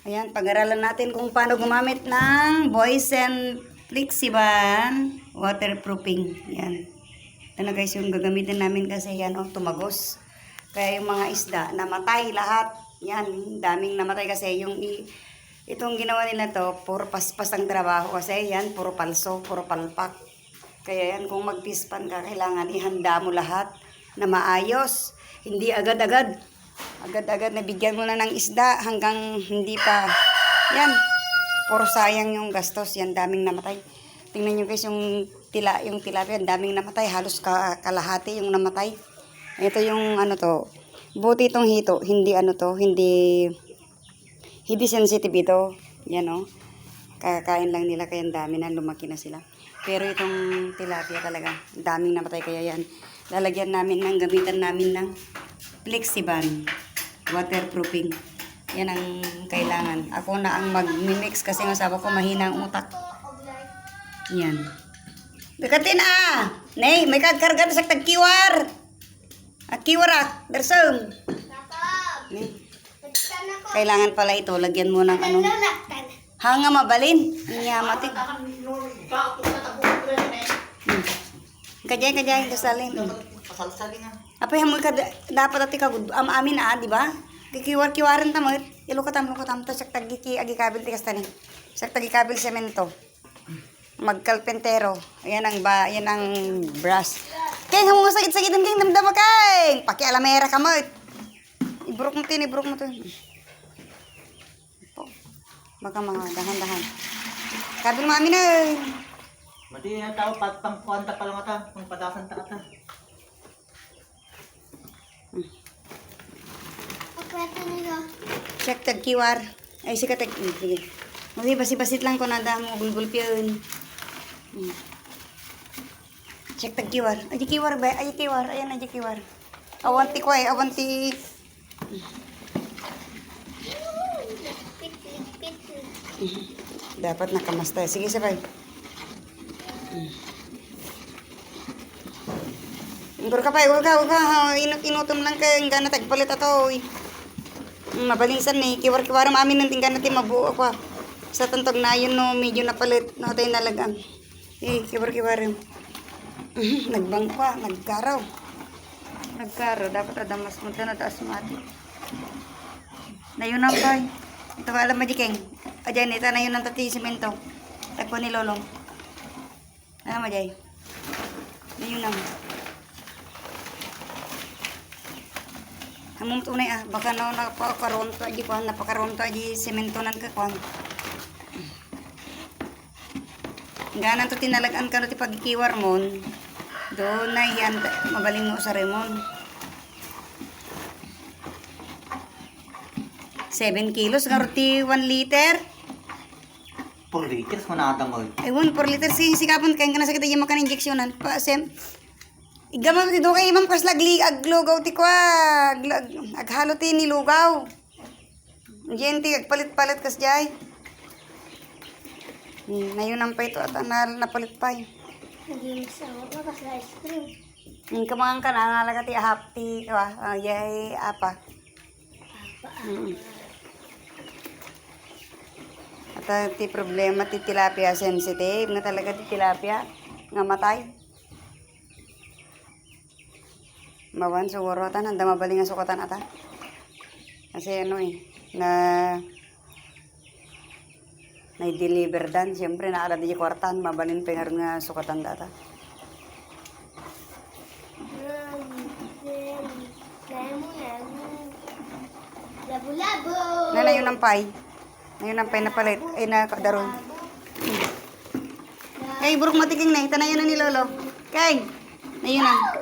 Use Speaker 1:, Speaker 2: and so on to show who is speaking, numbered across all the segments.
Speaker 1: Ayan, pag-aralan natin kung paano gumamit ng Boysen Flexiban waterproofing. Ayan. Ito na guys yung gagamitin namin kasi yan tumagos. Kaya yung mga isda namatay lahat. Yan, daming namatay kasi itong ginawa nila to, puro paspas ang trabaho kasi yan, puro palso, puro palpak. Kaya yan, kung magpispan ka, kailangan ihanda mo lahat na maayos. Hindi agad-agad. Agad-agad nabigyan mo na ng isda hanggang hindi pa. Yan. Puro sayang yung gastos. Yan, daming namatay. Tingnan nyo guys yung tilapia. Daming namatay. Halos kalahati yung namatay. Ito yung Buti itong hito. Hindi hindi sensitive ito. Yan Kakain lang nila kaya dami na. Lumaki na sila. Pero itong tilapia talaga. Daming namatay. Kaya yan. Lalagyan namin gamitan namin ng Flexiban waterproofing. Yan ang kailangan. Ako na ang mag-mix kasi ang asawa ko mahina ang utak. Yan. Bikatin Nay, may kagkarga sa tagkiwar. Kiwar Darsong. Kailangan pala ito. Lagyan mo ng hanga mabalin. Nyamatin. Kajay, dasalin.
Speaker 2: Pasalsalin nga.
Speaker 1: Apa yang mereka dapat ati kagud amin di ba? Kikiwar-kiwaran ta mo. Ilukatam ta sak tagiki agi kabil ti kastani. Sak tagi kabil semento. Magkalpentero. Yan ang brush. Kay mo sakit-sakit ang kay damdam kay. Pakialamera ka mo. Ibrok mo to. Baka mga dahan-dahan. Kabil mo amin
Speaker 2: Mati na tao pangkuanta pa lang ata, pangpadasan ta ata.
Speaker 1: Check tag kiwar. Ay sige tag. Sige. Mali basi-basit lang ko nada mo gulgulpiyon. Check tag kiwar. Ay kiwar ba? Ay kiwar. Ayan ay kiwar. Awanti ko awanti. Dapat nakamasta. Sige sabay. Ingkor ka pa, huwag ka, inutom lang ka, yung gana tagpalit ato, mabalingsan kiwar-kiwar mamin ng tinggan natin mabuo pa. Sa tantog na yun medyo napalit, tayo nalagang. Kiwar-kiwar yun. Nagbang pa, nagkaraw, dapat adamas mo na taas mati. Na yun ang pay. Ito ka alam majikeng. Ayan, ito na yun ang tati simento. Tagpo ni Lolong. Ano majay? Na yun ang. Among tunay baka napakaronto aji sementonan ka kwan. Ganan to tinalagaan ka no ti pagkiwar mon. Do na yan mabaling mo sa remon. 7 kilos garuti 1 liter.
Speaker 2: 4 liters mo na ata mo.
Speaker 1: Ay 1 4 liter sikapon kain ka na sakit aji makan injeksyonan pa sem. Igama ti do kay imam kas lagli aglugaw ti kwa aghalo ti nilugaw. Diyan ti agpalit-palit kas jay. Nayon ang pa ito at napalit pa yun.
Speaker 3: Hindi masama pa kasi ice cream.
Speaker 1: Kamangan ka na nalaga ti ahap ti yay apa. At ti problema ti tilapia sensitive na talaga ti tilapia nga matay. Mawan siguro ata nanda mabaling nga sukatan ata. Kasi na-deliver dan. Siyempre naala di kwartan. Mabalin pa nga sukatan data.
Speaker 3: Labo-labo.
Speaker 1: Na yun ang pay. Na palit. Ay nakadaron. Kay buruk matiking na. Tanayan na ni Lolo. Kay. Na yun ang.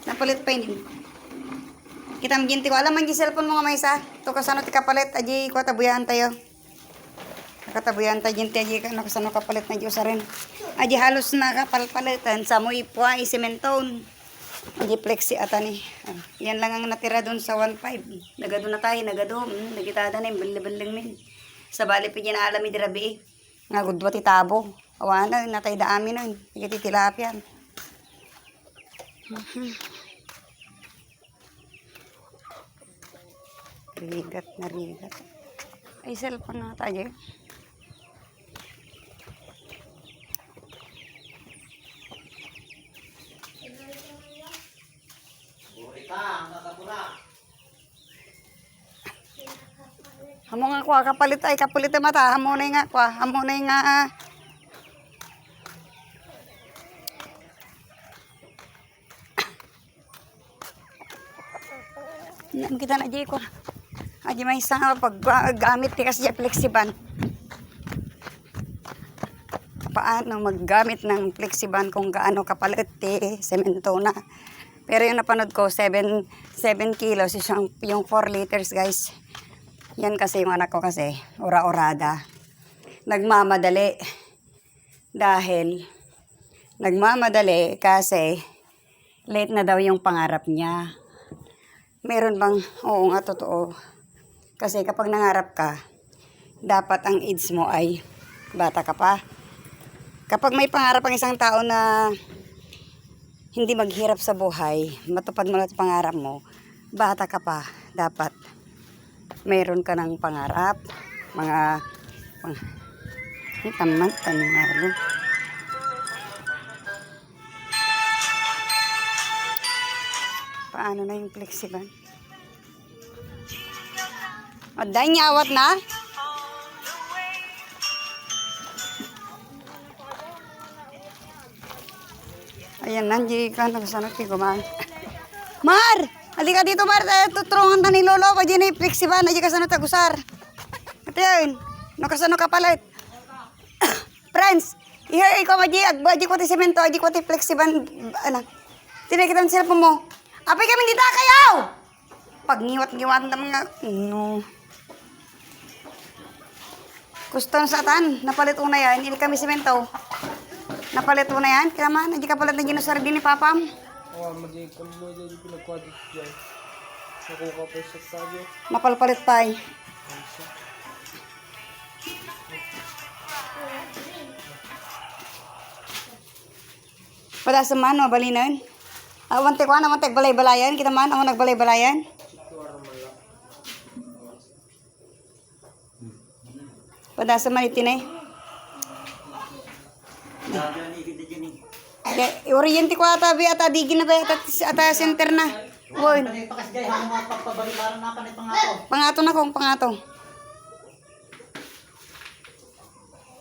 Speaker 1: Napalit pa yun. Kita maginti ko. Alam man yung cellphone mo nga may isa. Ito kasano ti kapalit. Aji ko tabuyan tayo. Nakatabuyan tayo. Ginti aji kasano kapalit na Diyos rin. Aji halos na kapalpalitan. Sa mo ipwa isimenton. Aji flexi ata ni. Yan lang ang natira doon sa 1.5. Nagado na tayo. Nagitada na yung balibaling min. Sa bali pa ginaalam ni Dirabi. Nga gudwa ti tabo. Awana natay da amin nun. Higati tilapian. Rigat na rigat. Ay, cellphone na tayo.
Speaker 2: Buri ka, ang kakapura.
Speaker 1: Hamo nga kwa, kapalit ay, kapalit ay mata. Hamo na nga kwa, hamo na nga. Kita na di ko. Adi may isang paggamit ti kasi flexiban. Paano maggamit ng flexiban kung gaano kapalit ti semento na. Pero yung napanood ko, 7 kilos yung 4 liters guys. Yan kasi yung anak ko kasi, ora-orada. Nagmamadali. Dahil, nagmamadali kasi late na daw yung pangarap niya. Meron bang, oo nga, totoo. Kasi kapag nangarap ka, dapat ang age mo ay bata ka pa. Kapag may pangarap ang isang tao na hindi maghirap sa buhay, matupad mo lahat ng pangarap mo, bata ka pa, dapat mayroon ka ng pangarap, mga taman, tanimalo. Paano na yung flexiban? O, dahil nyawat na? Ayan, nandiyo ka, nagsanot ko, man. Mar! Halika dito, Mar. Tutrungan ta ni Lolo. Pwede na yung flexiban. Nandiyo ka sanot agusar. Ito yun. Nakasano ka palit. Friends, ikaw, Aji ko ti semento, Aji ko ti flexiban. Ano? Tinakita ng cellphone mo. Apay kami dito kayo! Pag ngiwat-ngiwat na mga... No. Kuston sa atan. Napalit una yan. Hindi kami semento. Napalit una yan. Kaya man, hindi ka palit na ginosar din ni Papam.
Speaker 4: Mag-ikon mo dyan yung pinagkwadit dyan. Nakuha pa sa stadyo.
Speaker 1: Napalpalit tayo. Pada sa man, mabalinan. Awantek ko, awantek balay-balayan. Kita man, ako nagbalay-balayan. Pada sa man itin eh. Oriente ko ata digin na ba ata center na. Boy.
Speaker 2: Pakas gay, hamo nga pagpabalibaran na panay pangato.
Speaker 1: Pangato na kong pangato.